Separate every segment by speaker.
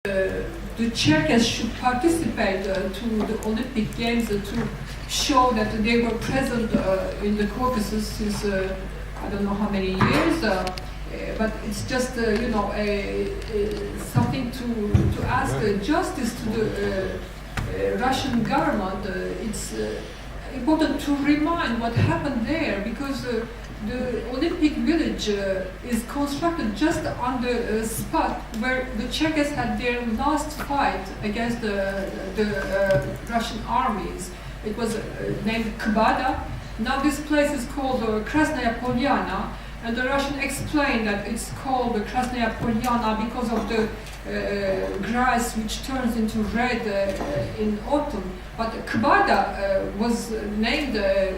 Speaker 1: the Czechs should participate to the Olympic Games to show that they were present in the Caucasus since I don't know how many years, but it's just something to ask justice to the Russian government. It's important to remind what happened there, because the Olympic Village is constructed just on the spot where the Czechs had their last fight against the Russian armies. It was named Kbada. Now this place is called Krasnaya Polyana, and the Russian explained that it's called Krasnaya Polyana because of the grass which turns into red in autumn. But Kbada was named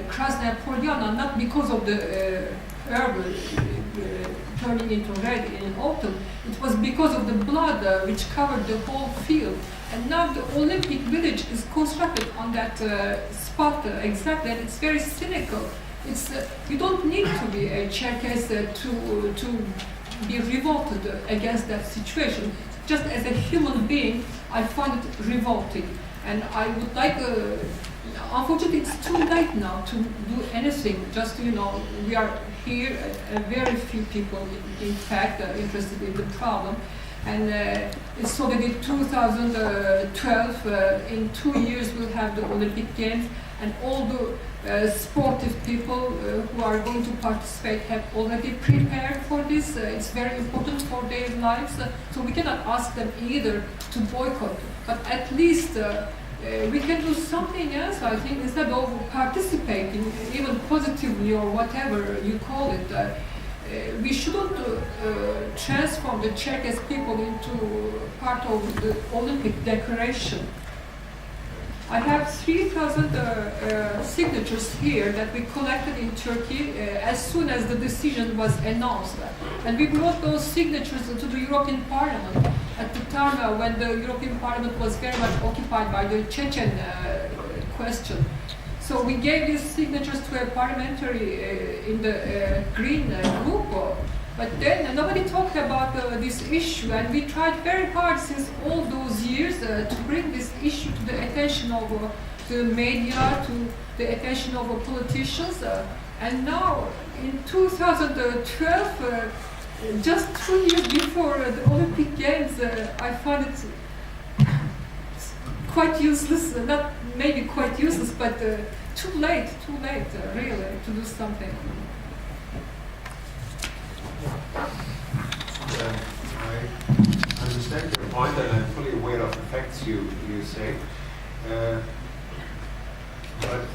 Speaker 1: Krasnaya Polyana not because of the herb turning into red in autumn. It was because of the blood which covered the whole field. And now the Olympic Village is constructed on that spot exactly, and it's very cynical. It's you don't need to be a Cherkess to be revolted against that situation. Just as a human being, I find it revolting, and I would like. Unfortunately, it's too late now to do anything. Just we are here, very few people, in fact, interested in the problem. And it's so that in 2012, in 2 years, we'll have the Olympic Games, and all the sportive people who are going to participate have already prepared for this. It's very important for their lives, so we cannot ask them either to boycott, but at least we can do something else, I think, instead of participating, even positively or whatever you call it. We shouldn't transform the Cherkess people into part of the Olympic decoration. I have 3,000 signatures here that we collected in Turkey as soon as the decision was announced. And we brought those signatures to the European Parliament at the time when the European Parliament was very much occupied by the Chechen question. So we gave these signatures to a parliamentary in the Green group, but then nobody talked about this issue, and we tried very hard since all those years to bring this issue to the attention of the media, to the attention of politicians, and now in 2012, just 2 years before the Olympic Games, I find it quite useless, not maybe quite useless, but too late, really, to do something.
Speaker 2: I understand your point, and I'm fully aware of the facts you say. But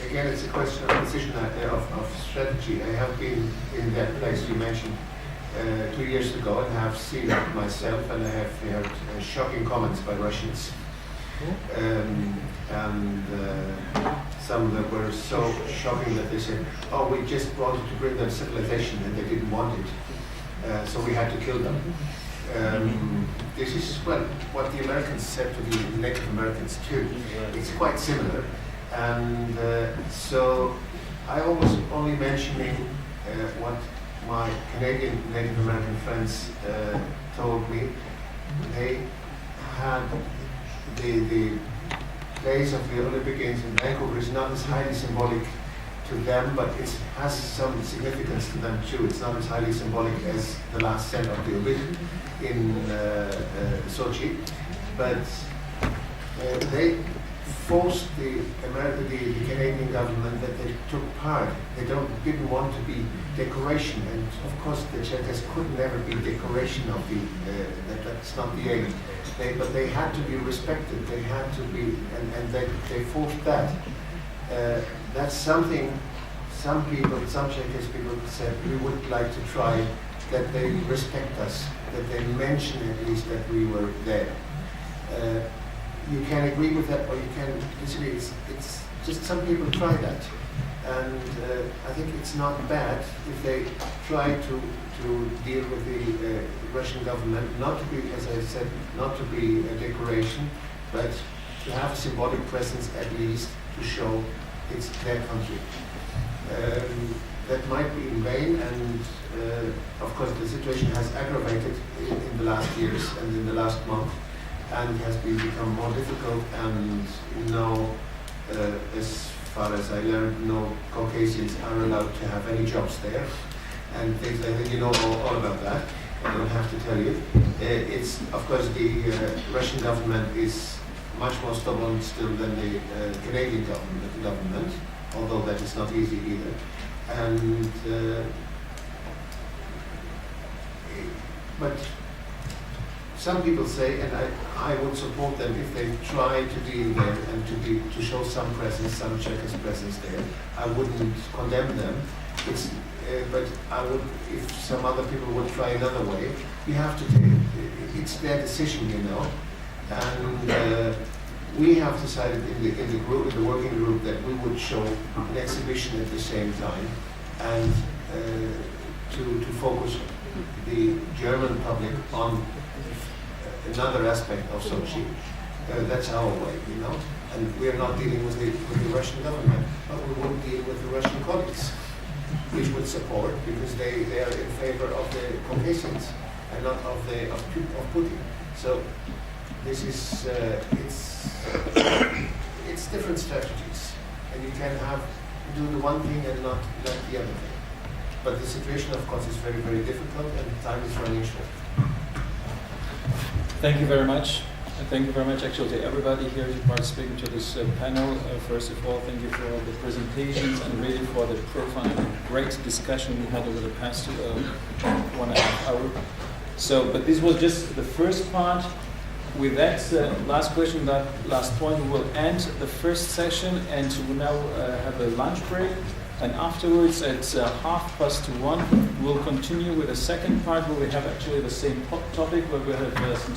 Speaker 2: again, it's a question of decision of strategy. I have been in that place you mentioned 2 years ago, and have seen it myself, and I have heard shocking comments by Russians. Some that were so shocking that they said, "Oh, we just wanted to bring them civilization, and they didn't want it, so we had to kill them." This is what the Americans said to the Native Americans too. It's quite similar, and so I was only mentioning what my Canadian Native American friends told me. They had the place of the Olympic Games in Vancouver is not as highly symbolic to them, but it has some significance to them too. It's not as highly symbolic as the last set of the Olympic in Sochi, but they forced the Canadian government that they took part. They didn't want to be decoration, and of course the Czechs could never be decoration of the. That's not the aim. But they had to be respected. They had to be, and they forced that. That's something. Some Czechs people said we would like to try, that they respect us, that they mention at least that we were there. You can agree with that, or you can disagree. It's just some people try that, and I think it's not bad if they try to deal with the Russian government, not to be, as I said, not to be a decoration, but to have a symbolic presence at least to show it's their country. that might be in vain, and of course the situation has aggravated in the last years and in the last month, and has become more difficult, and now, as far as I learned, no Caucasians are allowed to have any jobs there, and things like that. You know all about that. I don't have to tell you. It's, of course, the Russian government is much more stubborn still than the Canadian government, although that is not easy either. And but some people say, and I would support them if they try to deal there and to show some presence, some Czechos presence there. I wouldn't condemn them. But I would, if some other people would try another way, you have to take, it's their decision, you know. And we have decided in the group, in the working group, that we would show an exhibition at the same time, and to focus the German public on another aspect of Sochi. That's our way, you know. And we are not dealing with the Russian government, but we would deal with the Russian colleagues, which would support, because they are in favor of the Caucasians and not of Putin. So this is it's different strategies, and you can do the one thing and not the other thing. But the situation, of course, is very, very difficult, and time is running short.
Speaker 3: Thank you very much. Thank you very much, actually, to everybody here who participated to this panel. First of all, thank you for all the presentations and really for the profound and great discussion we had over the past 1.5 hours. So, but this was just the first part. With that last question, that last point, we will end the first session, and we will now have a lunch break. And afterwards, at 1:30, we'll continue with the second part, where we have actually the same topic, where we have some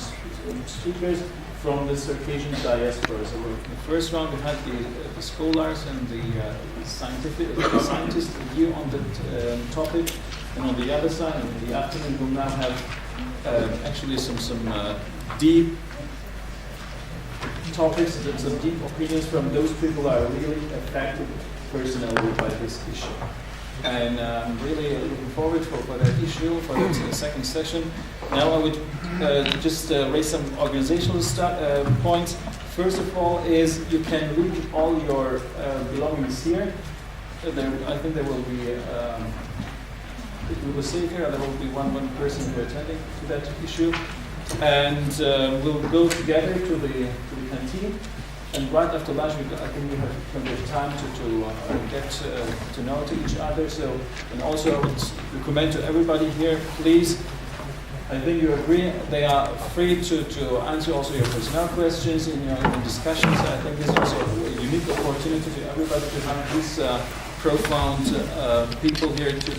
Speaker 3: speakers from the Circassian diaspora. So the first round, we had the scholars and the scientists here on the topic, and on the other side, in the afternoon, we'll now have actually some deep topics and some deep opinions from those people who are really affected personally by this issue. And I'm really looking forward for that issue, for the second session. Now I would just raise some organizational points. First of all is you can leave all your belongings here. I think there will be, we will stay here, there will be one person who is attending to that issue. And we'll go together to the canteen. And right after lunch, I think we have plenty of time to get to know each other. So, and also I would recommend to everybody here, please, I think you agree, they are free to answer also your personal questions in your discussions. I think this is also a unique opportunity to everybody to have these profound people here to